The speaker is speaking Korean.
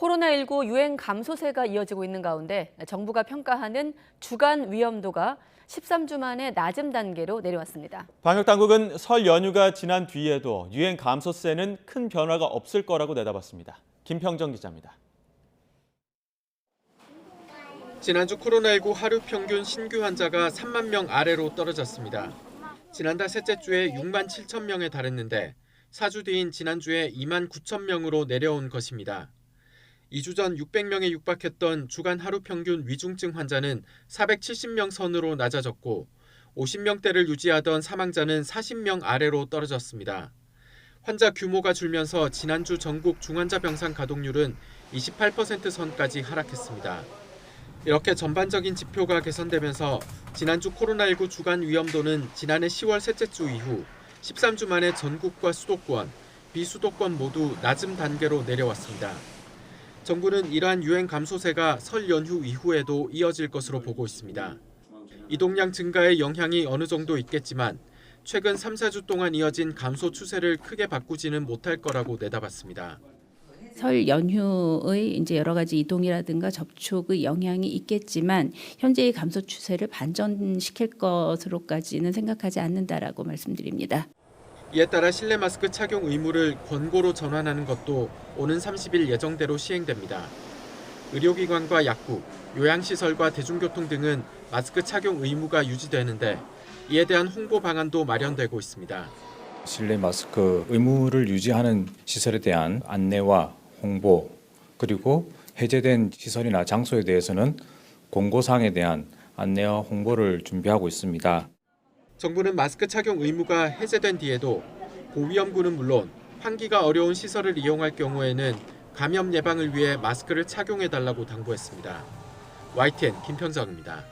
코로나19 유행 감소세가 이어지고 있는 가운데 정부가 평가하는 주간 위험도가 13주 만에 낮은 단계로 내려왔습니다. 방역당국은 설 연휴가 지난 뒤에도 유행 감소세는 큰 변화가 없을 거라고 내다봤습니다. 김평정 기자입니다. 지난주 코로나19 하루 평균 신규 환자가 3만 명 아래로 떨어졌습니다. 지난달 셋째 주에 6만 7천 명에 달했는데 4주 뒤인 지난주에 2만 9천 명으로 내려온 것입니다. 2주 전 600명에 육박했던 주간 하루 평균 위중증 환자는 470명 선으로 낮아졌고 50명대를 유지하던 사망자는 40명 아래로 떨어졌습니다. 환자 규모가 줄면서 지난주 전국 중환자 병상 가동률은 28% 선까지 하락했습니다. 이렇게 전반적인 지표가 개선되면서 지난주 코로나19 주간 위험도는 지난해 10월 셋째 주 이후 13주 만에 전국과 수도권, 비수도권 모두 낮은 단계로 내려왔습니다. 정부는 이러한 유행 감소세가 설 연휴 이후에도 이어질 것으로 보고 있습니다. 이동량 증가의 영향이 어느 정도 있겠지만 최근 3, 4주 동안 이어진 감소 추세를 크게 바꾸지는 못할 거라고 내다봤습니다. 설 연휴의 이제 여러 가지 이동이라든가 접촉의 영향이 있겠지만 현재의 감소 추세를 반전시킬 것으로까지는 생각하지 않는다라고 말씀드립니다. 이에 따라 실내 마스크 착용 의무를 권고로 전환하는 것도 오는 30일 예정대로 시행됩니다. 의료기관과 약국, 요양시설과 대중교통 등은 마스크 착용 의무가 유지되는데 이에 대한 홍보 방안도 마련되고 있습니다. 실내 마스크 의무를 유지하는 시설에 대한 안내와 홍보, 그리고 해제된 시설이나 장소에 대해서는 공고사항에 대한 안내와 홍보를 준비하고 있습니다. 정부는 마스크 착용 의무가 해제된 뒤에도 고위험군은 물론 환기가 어려운 시설을 이용할 경우에는 감염 예방을 위해 마스크를 착용해달라고 당부했습니다. YTN 김평정입니다.